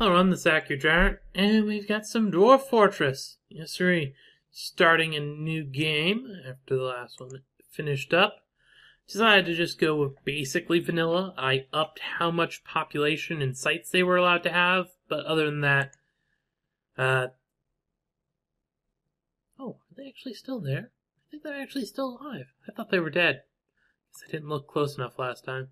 Hello, I'm the Akhier, and we've got some Dwarf Fortress. Yes, sir. Starting a new game after the last one finished up. Decided to just go with basically vanilla. I upped how much population and sites they were allowed to have, but other than that, oh, are they actually still there? I think they're actually still alive. I thought they were dead. Guess I didn't look close enough last time,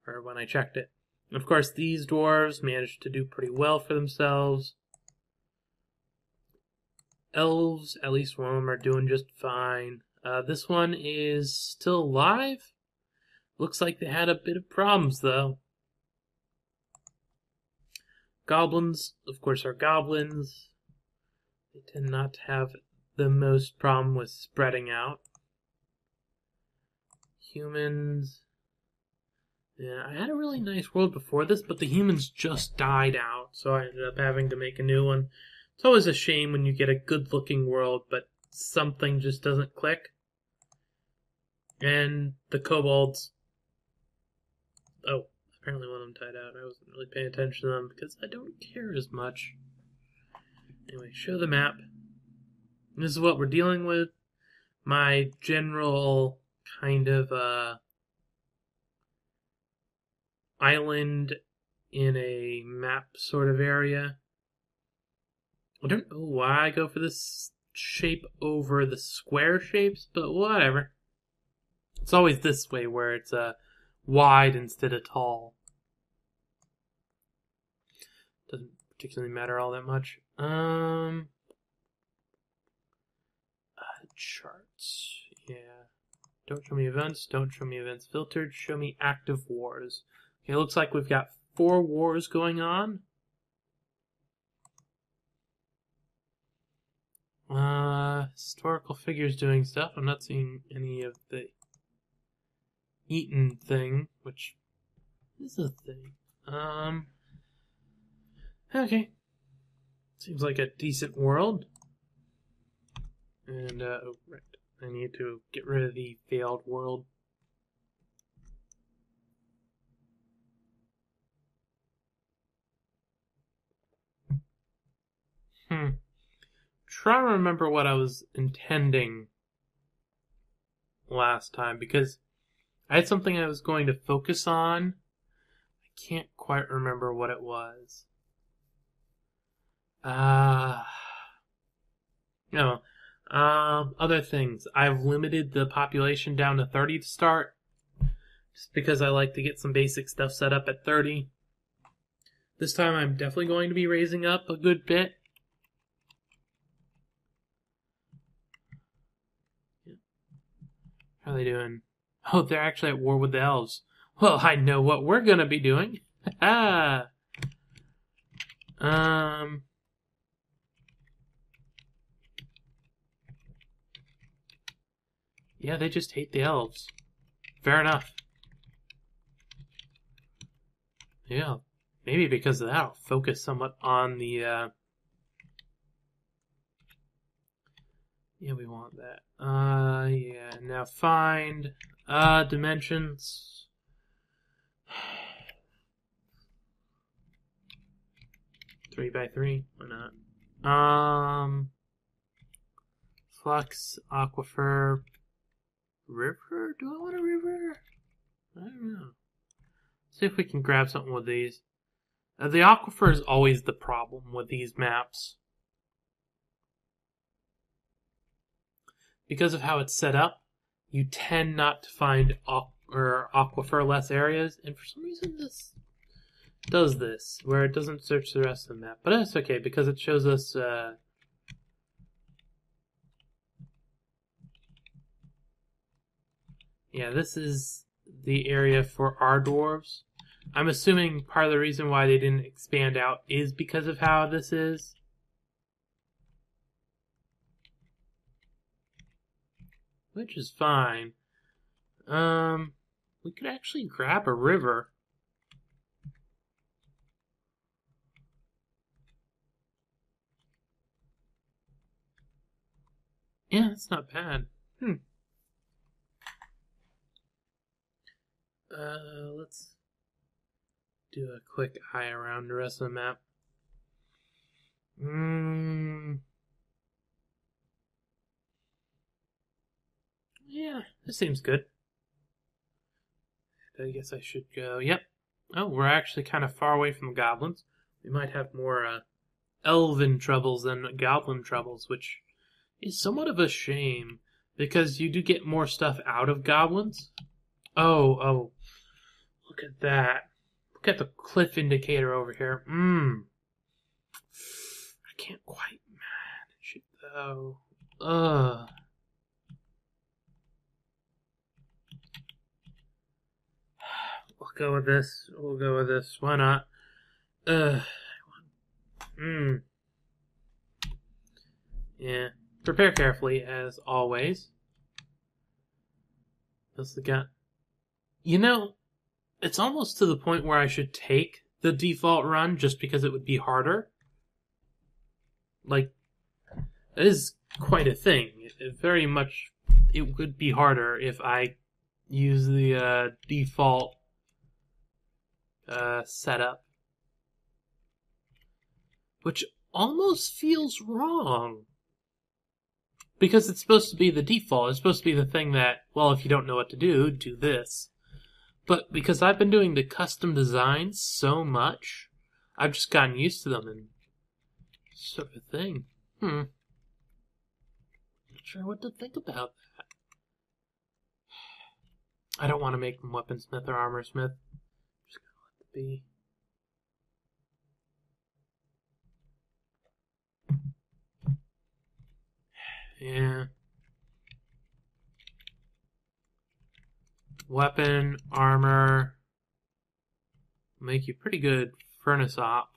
or when I checked it. Of course, these dwarves managed to do pretty well for themselves. Elves, at least one of them, are doing just fine. This one is still alive. Looks like they had a bit of problems, though. Goblins, of course, are goblins. They tend not to have the most problem with spreading out. Humans... Yeah, I had a really nice world before this, but the humans just died out, so I ended up having to make a new one. It's always a shame when you get a good-looking world, but something just doesn't click. And the kobolds... Oh, apparently one of them died out. I wasn't really paying attention to them because I don't care as much. Anyway, show the map. This is what we're dealing with. My general kind of, island in a map sort of area. I don't know why I go for this shape over the square shapes, but whatever. It's always this way where it's wide instead of tall. Doesn't particularly matter all that much. Charts. Yeah. Don't show me events. Don't show me events filtered. Show me active wars. Okay, looks like we've got 4 wars going on. Historical figures doing stuff. I'm not seeing any of the eaten thing, which is a thing. Okay. Seems like a decent world. And, oh, right. I need to get rid of the failed world. Try to remember what I was intending last time, because I had something I was going to focus on. I can't quite remember what it was. No. Other things. I've limited the population down to 30 to start, just because I like to get some basic stuff set up at 30. This time I'm definitely going to be raising up a good bit. How are they doing? Oh, they're actually at war with the elves. Well, I know what we're gonna be doing. Yeah, they just hate the elves. Fair enough. Yeah, maybe because of that, I'll focus somewhat on the, yeah, we want that. Yeah, now find, dimensions. 3 by 3, why not? Flux, aquifer, river? Do I want a river? I don't know. See if we can grab something with these. The aquifer is always the problem with these maps. Because of how it's set up, you tend not to find aquifer-less areas, and for some reason this does this, where it doesn't search the rest of the map. But that's okay, because it shows us... yeah, this is the area for our dwarves. I'm assuming part of the reason why they didn't expand out is because of how this is. Which is fine. We could actually grab a river. Yeah, that's not bad. Let's do a quick eye around the rest of the map. Yeah, this seems good. I guess I should go. Yep. Oh, we're actually kind of far away from the goblins. We might have more elven troubles than goblin troubles, which is somewhat of a shame because you do get more stuff out of goblins. Oh, look at that. Look at the cliff indicator over here. I can't quite manage it though. We'll go with this. We'll go with this. Why not? Yeah. Prepare carefully, as always. That's the guy. You know, it's almost to the point where I should take the default run just because it would be harder. Like, it is quite a thing. It would be harder if I use the default setup. Which almost feels wrong. Because it's supposed to be the default. It's supposed to be the thing that, well, if you don't know what to do, do this. But because I've been doing the custom designs so much, I've just gotten used to them and sort of a thing. Not sure what to think about that. I don't want to make them weaponsmith or armorsmith. Just gonna let it be. Yeah. Weapon, armor. Make you pretty good furnace op.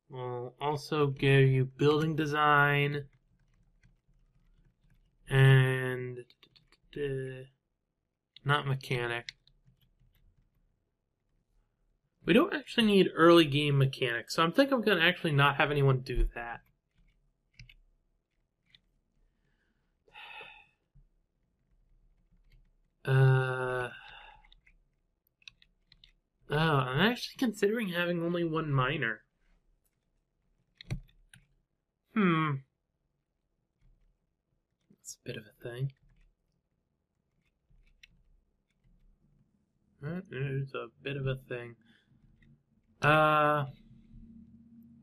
We'll also give you building design. And not mechanic. We don't actually need early game mechanics, so I'm thinking I'm going to actually not have anyone do that. Oh, I'm actually considering having only one miner. That's a bit of a thing. It's a bit of a thing.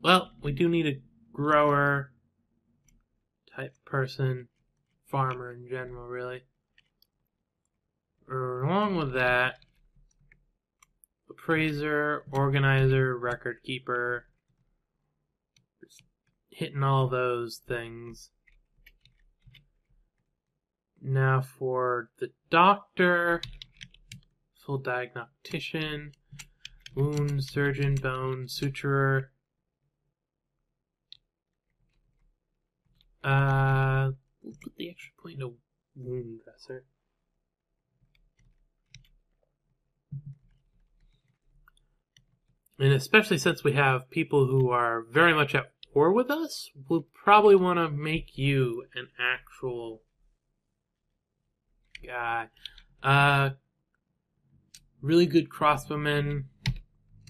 Well, we do need a grower type person, farmer in general, really. Along with that, appraiser, organizer, record keeper, just hitting all those things. Now for the doctor, full diagnostician, wound surgeon, bone suturer. We'll put the extra point in a wound dresser. And especially since we have people who are very much at war with us, we'll probably want to make you an actual guy. Really good crossbowman.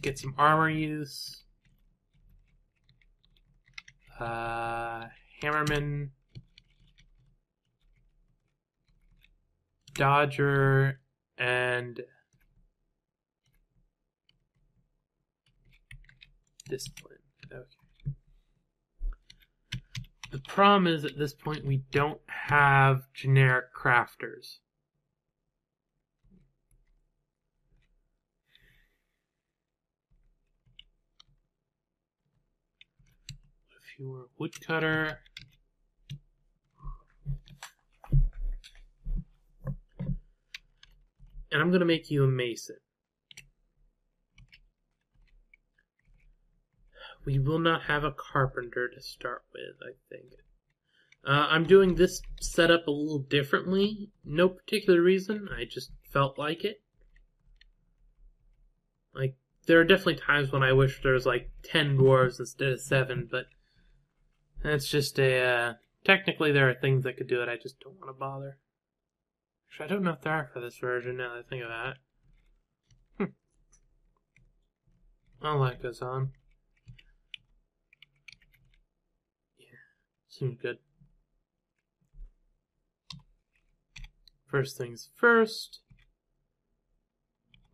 Get some armor use. Hammerman. Dodger. And discipline. Okay. The problem is at this point we don't have generic crafters. If you were a woodcutter, and I'm going to make you a mason. We will not have a carpenter to start with, I think. I'm doing this setup a little differently. No particular reason. I just felt like it. Like, there are definitely times when I wish there was like 10 dwarves instead of 7, but that's just a... technically there are things that could do it, I just don't want to bother. Actually, I don't know if there are for this version now that I think of that. All that goes on. Yeah, seems good. First things first.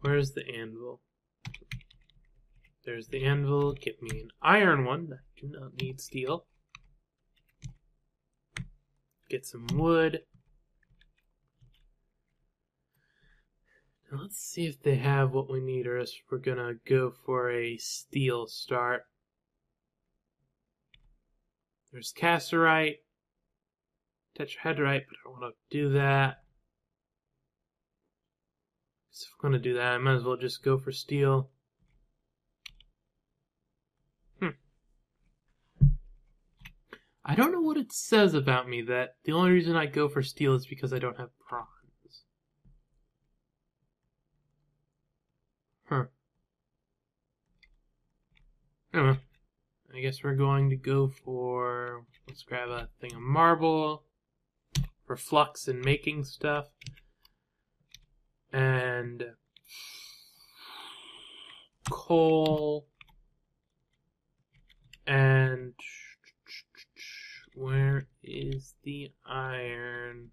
Where's the anvil? There's the anvil. Get me an iron one. I do not need steel. Get some wood. Now let's see if they have what we need, or else we're gonna go for a steel start. There's casterite, tetrahedrite, but I don't want to do that. So if we're gonna do that, I might as well just go for steel. I don't know what it says about me that the only reason I go for steel is because I don't have bronze. Huh. Anyway, I guess we're going to go for... Let's grab a thing of marble for flux and making stuff. And coal. And... Where is the iron?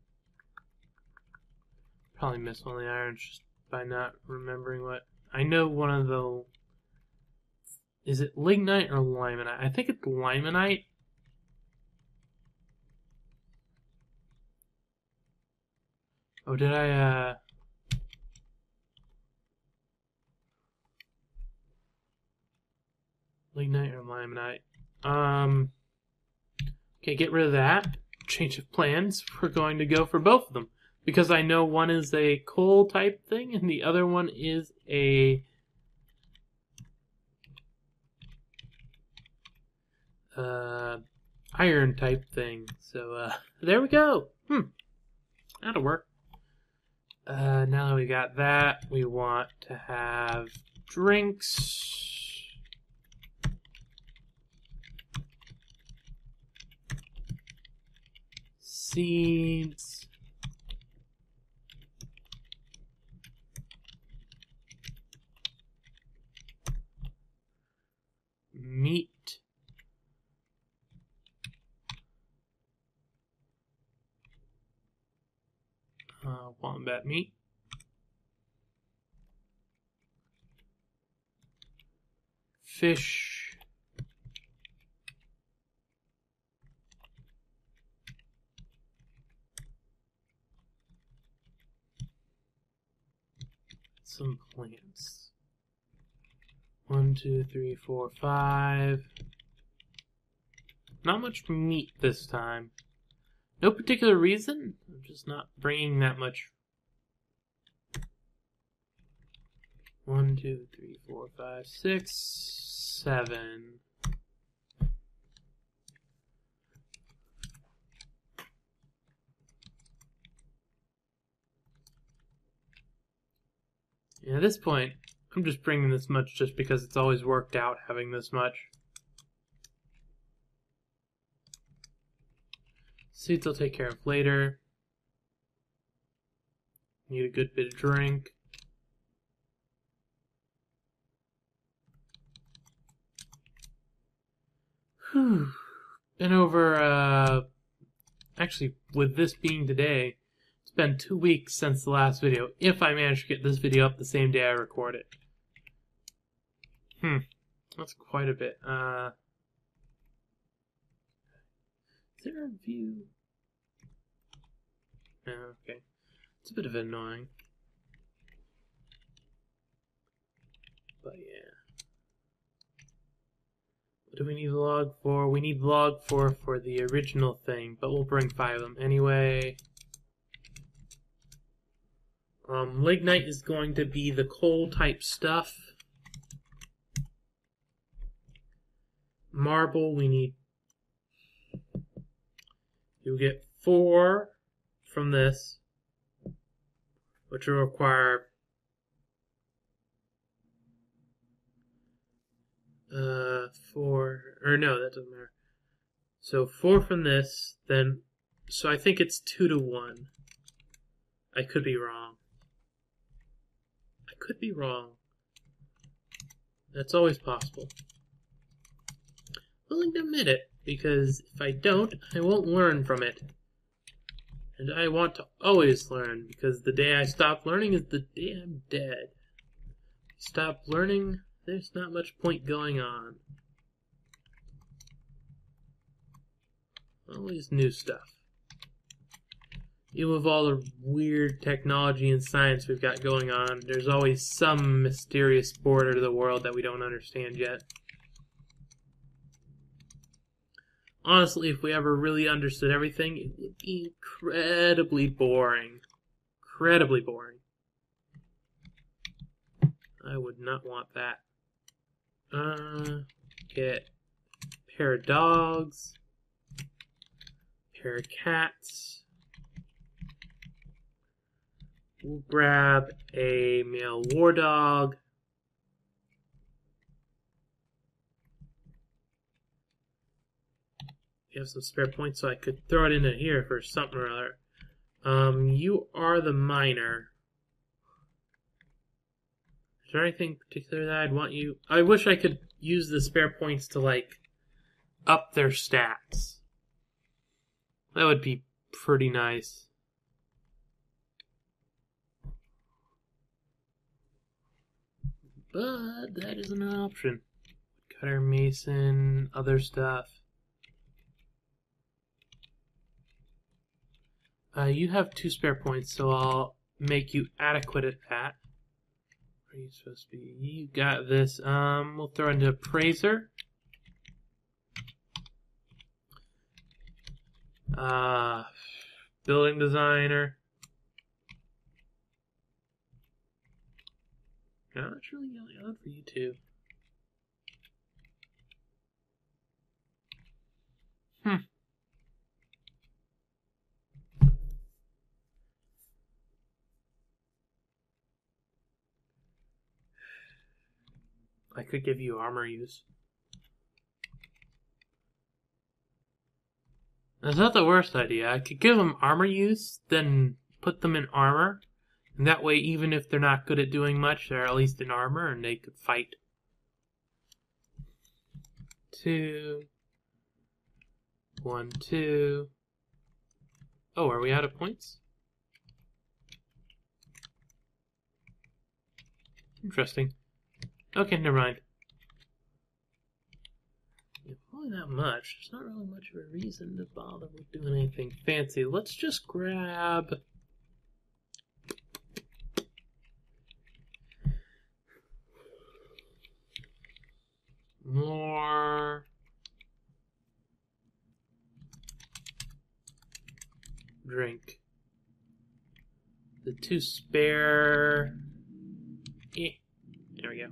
Probably missed one of the irons just by not remembering what. I know one of the. Is it lignite or limonite? I think it's limonite. Oh, did I, lignite or limonite? Okay, get rid of that. Change of plans. We're going to go for both of them. Because I know one is a coal type thing and the other one is a iron type thing. So there we go. That'll work. Now that we got that, we want to have drinks. Seeds. Meat. Wombat meat. Fish. Some plants. 1, 2, 3, 4, 5. Not much meat this time. No particular reason. I'm just not bringing that much. 1, 2, 3, 4, 5, 6, 7. Yeah, at this point, I'm just bringing this much just because it's always worked out having this much. Seeds I'll take care of later. Need a good bit of drink. Whew. Been over, actually, with this being today, it's been 2 weeks since the last video, if I manage to get this video up the same day I record it. That's quite a bit. Is there a view? No, okay. It's a bit of annoying. But yeah. What do we need the log for? We need the log for the original thing, but we'll bring 5 of them anyway. Lignite is going to be the coal type stuff. Marble, we need. You'll get 4 from this, which will require 4, or no, that doesn't matter. So 4 from this, then, so I think it's 2 to 1. I could be wrong. That's always possible. Willing to admit it, because if I don't, I won't learn from it. And I want to always learn, because the day I stop learning is the day I'm dead. Stop learning, there's not much point going on. Always new stuff. Even with all the weird technology and science we've got going on, there's always some mysterious border to the world that we don't understand yet. Honestly, if we ever really understood everything, it would be incredibly boring. Incredibly boring. I would not want that. Get a pair of dogs. Pair of cats. We'll grab a male war dog. You have some spare points, so I could throw it into here for something or other. You are the miner. Is there anything particular that I'd want you... I wish I could use the spare points to, like, up their stats. That would be pretty nice. But that isn't an option. Cutter, mason, other stuff. You have 2 spare points, so I'll make you adequate at that. Where are you supposed to be? You got this. We'll throw into appraiser. Building designer. No, it's really going on for you two. I could give you armor use. That's not the worst idea. I could give them armor use, then put them in armor. And that way, even if they're not good at doing much, they're at least in armor and they could fight. 2. 1, 2. Oh, are we out of points? Interesting. Okay, never mind. Yeah, probably not much. There's not really much of a reason to bother with doing anything fancy. Let's just grab... more... drink. The 2 spare... There we go.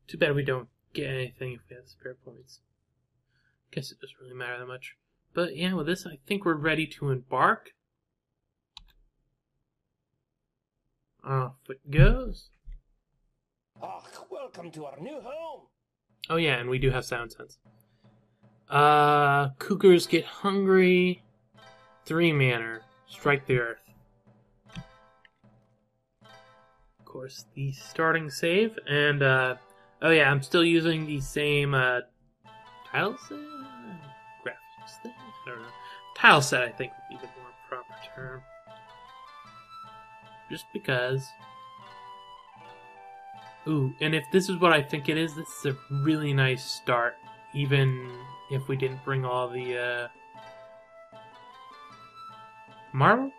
Too bad we don't get anything if we have spare points. Guess it doesn't really matter that much. But yeah, with this, I think we're ready to embark. Off it goes. Oh, welcome to our new home. Oh yeah, and we do have Soundsense. Cougars get hungry. ThreeManor. Strike the earth. Of course, the starting save. And, oh yeah, I'm still using the same, Tileset? Graphics thing? I don't know. Tileset, I think, would be the more proper term. Just because. Ooh, and if this is what I think it is, this is a really nice start. Even if we didn't bring all the, marble?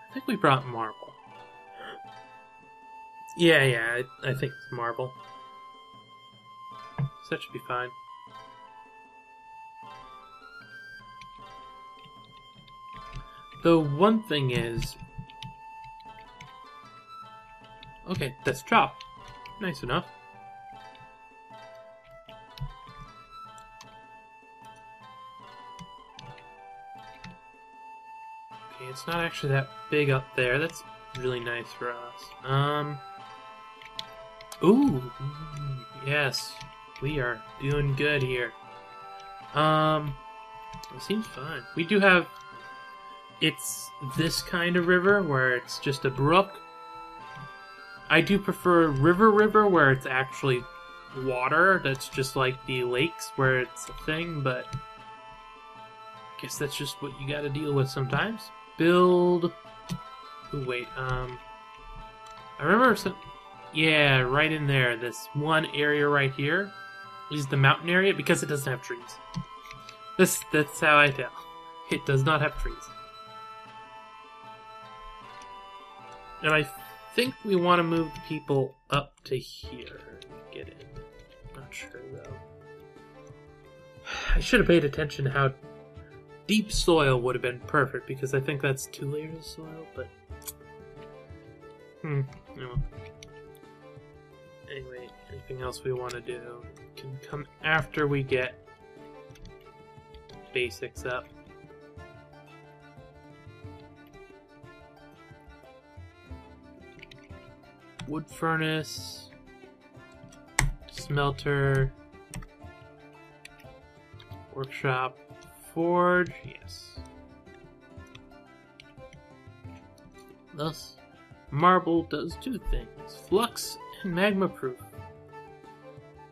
I think we brought marble. Yeah, I think it's marble. So that should be fine. The one thing is... Okay, that's chop. Nice enough. Okay, it's not actually that big up there. That's really nice for us. Ooh, yes, we are doing good here. It seems fine. We do have, it's this kind of river where it's just a brook. I do prefer river where it's actually water. That's just like the lakes where it's a thing, but I guess that's just what you gotta deal with sometimes. Build... Ooh, wait, I remember some... Yeah, right in there. This one area right here is the mountain area because it doesn't have trees. That's how I tell. It does not have trees. And I think we want to move the people up to here. Get in. Not sure though. I should have paid attention to how deep soil would have been perfect because I think that's 2 layers of soil, but no. Anyway, anything else we want to do can come after we get basics up. Wood furnace, smelter, workshop, forge, yes. Thus, marble does 2 things, flux and magma proof.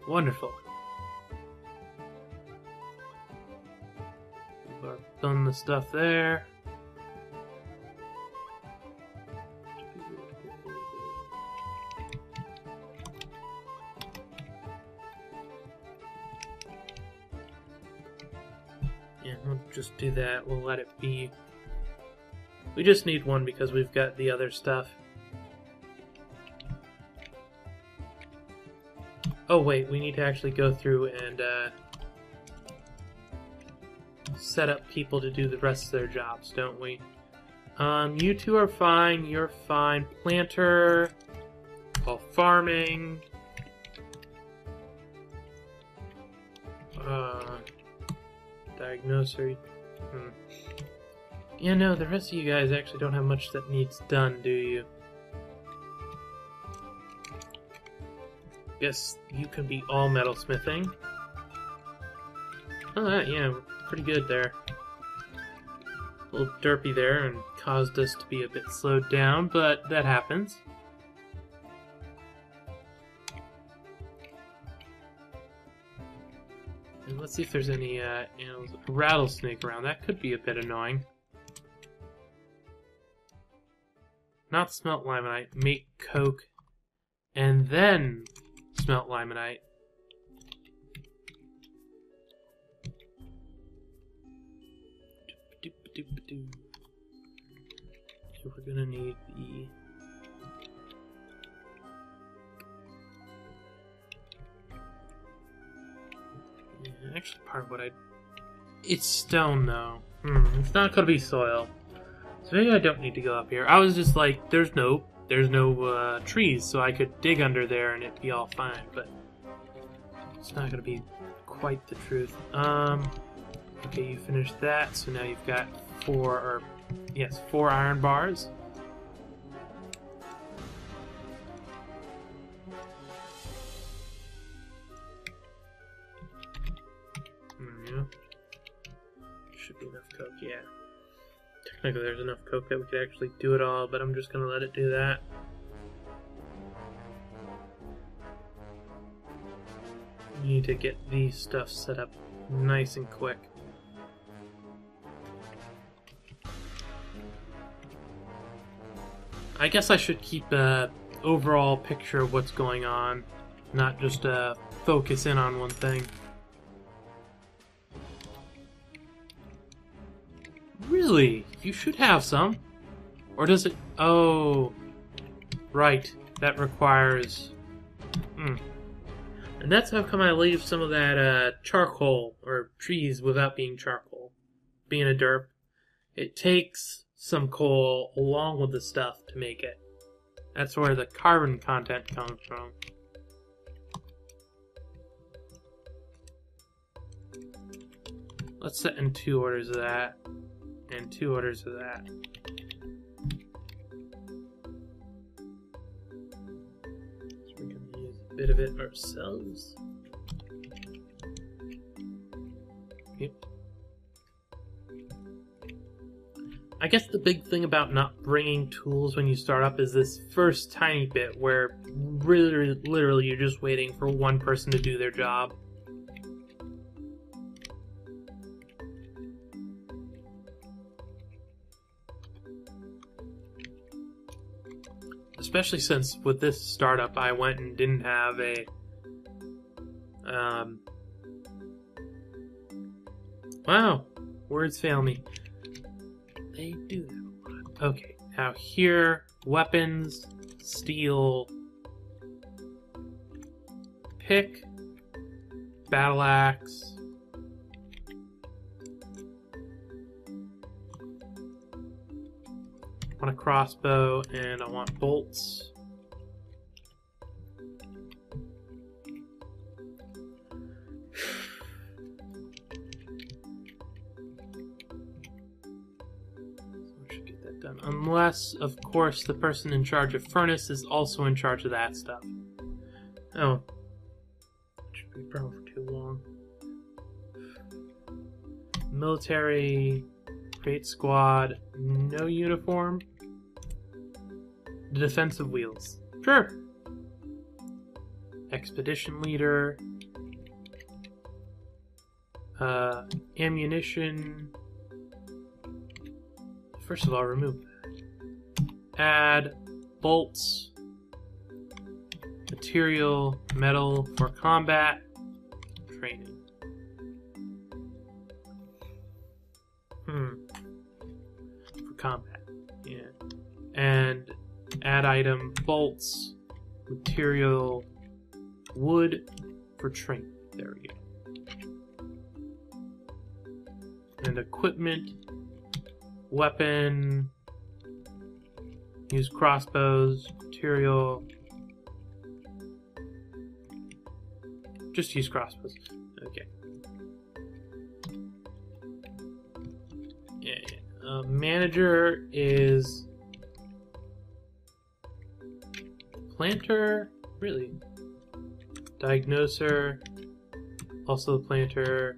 Wonderful. We've done the stuff there. Yeah, we'll just do that. We'll let it be. We just need one because we've got the other stuff. Oh wait, we need to actually go through and set up people to do the rest of their jobs, don't we? You two are fine, you're fine. Planter, all farming. Diagnoser. Yeah, no, the rest of you guys actually don't have much that needs done, do you? Guess you can be all metalsmithing. Oh, yeah, we're pretty good there. A little derpy there and caused us to be a bit slowed down, but that happens. And let's see if there's any rattlesnake around. That could be a bit annoying. Not smelt limonite, make coke, and then smelt limonite. So we're gonna need the... Yeah, actually part of what it's stone though. It's not gonna be soil. So maybe I don't need to go up here. I was just like, there's no trees, so I could dig under there and it'd be all fine, but it's not gonna be quite the truth. Okay, you finished that, so now you've got 4 iron bars. Yeah. Should be enough coke, yeah. Technically there's enough coke that we could actually do it all, but I'm just gonna let it do that. We need to get these stuff set up nice and quick. I guess I should keep an overall picture of what's going on, not just focus in on one thing. Really? You should have some. Or does it... Oh. Right. That requires... And that's how come I leave some of that charcoal, or trees, without being charcoal. Being a derp. It takes some coal along with the stuff to make it. That's where the carbon content comes from. Let's set in 2 orders of that. And 2 orders of that. So we're going to use a bit of it ourselves. Yep. I guess the big thing about not bringing tools when you start up is this first tiny bit where really, literally you're just waiting for one person to do their job. Especially since with this startup I went and didn't have a wow, words fail me. They do that a lot. Okay, now here, weapons, steel, pick, battle axe, I want a crossbow, and I want bolts. Unless, of course, the person in charge of furnace is also in charge of that stuff. Oh. Should be probably for too long. Military, create squad, no uniform. The defensive wheels. Sure. Expedition leader. Ammunition. First of all, remove that. Add bolts, material, metal for combat, training. For combat, yeah. And add item, bolts, material, wood for training. There we go. And equipment, weapon, use crossbows, material. Just use crossbows. Okay. Yeah. Manager is planter. Really? Diagnoser. Also the planter.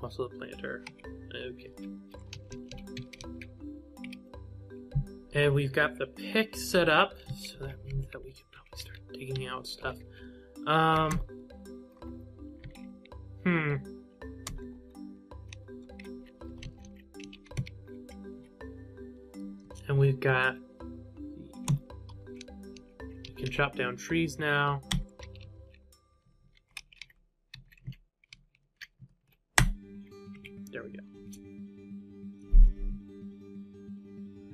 Also the planter. Okay. And we've got the pick set up, so that means that we can probably start digging out stuff. And we've got... We can chop down trees now. There we go.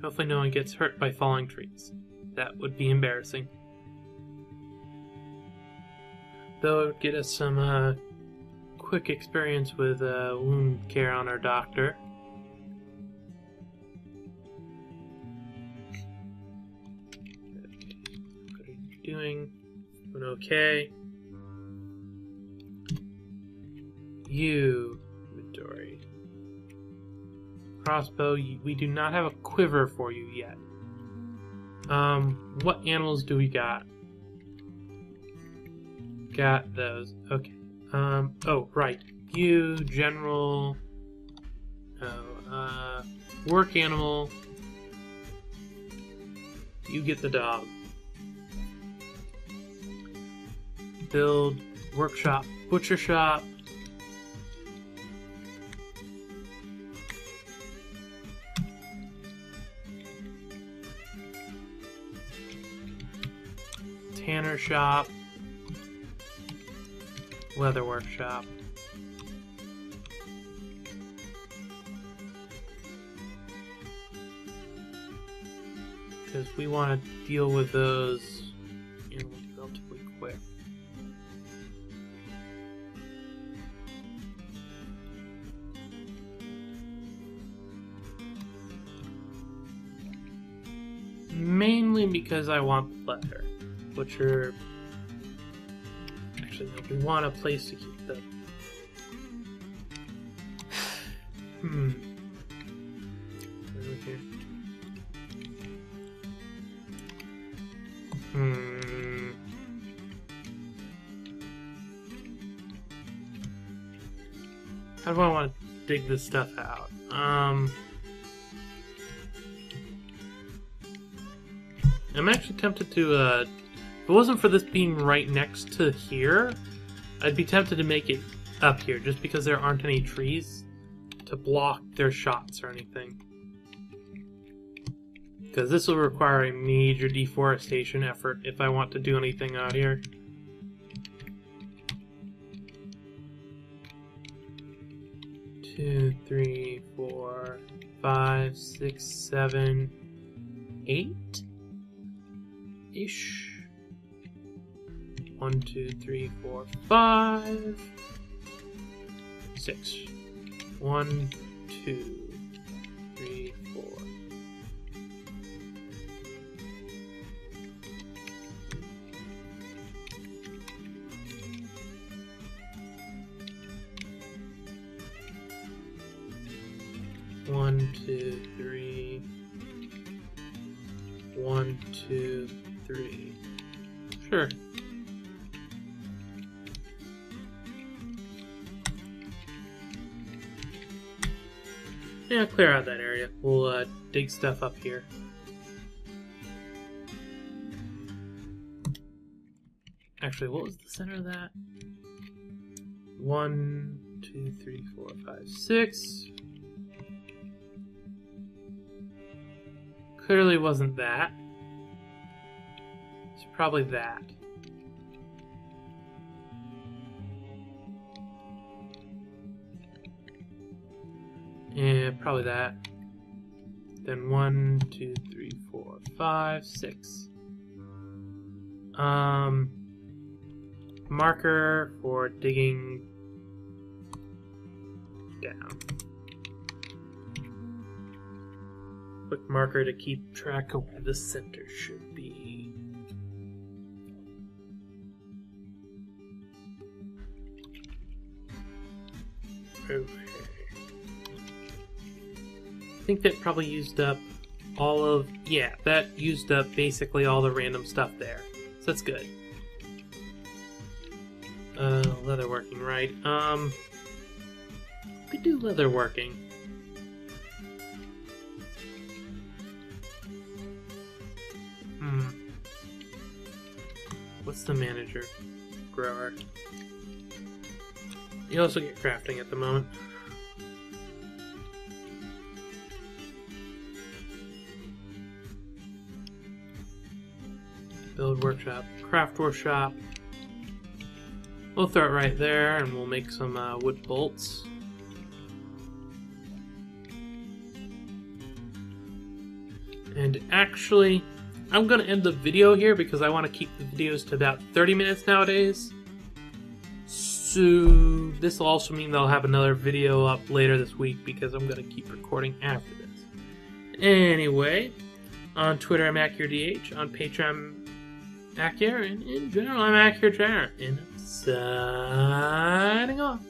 Hopefully no one gets hurt by falling trees. That would be embarrassing. Though it would get us some quick experience with wound care on our doctor. Okay. What are you doing? Doing okay. You, Midori. Crossbow, we do not have a quiver for you yet. What animals do we got? Got those. Okay. Oh, right. You, general. Oh, work animal. You get the dog. Build, workshop, butcher shop. Tanner shop, leather workshop, because we want to deal with those relatively quick. Mainly because I want the leather. Butcher. Actually, no, we want a place to keep them. Over here. How do I want to dig this stuff out? I'm actually tempted to, if it wasn't for this being right next to here, I'd be tempted to make it up here, just because there aren't any trees to block their shots or anything. Because this will require a major deforestation effort if I want to do anything out here. Two, three, 4, 5, 6, 7, 8 ish. 1, 2, 3, 4, 5, 6. 1, 2, 3, 4. One, two, three. 1, 2, 3. Sure. Yeah, clear out that area. We'll dig stuff up here. Actually, what was the center of that? 1, 2, 3, 4, 5, 6. Clearly wasn't that. It's probably that. Yeah, probably that. Then 1, 2, 3, 4, 5, 6. Marker for digging down. Quick marker to keep track of where the center should be. Okay. I think that probably used up all of... Yeah, that used up basically all the random stuff there. So that's good. Leatherworking, right. We could do leatherworking. What's the manager? Grower. You also get crafting at the moment. Build workshop, craft workshop. We'll throw it right there, and we'll make some wood bolts. And actually, I'm going to end the video here because I want to keep the videos to about 30 minutes nowadays. So this will also mean they'll have another video up later this week because I'm going to keep recording after this. Anyway, on Twitter I'm AkhierDH, on Patreon I'm Akhier, and in general I'm Akhier, and I'm signing off.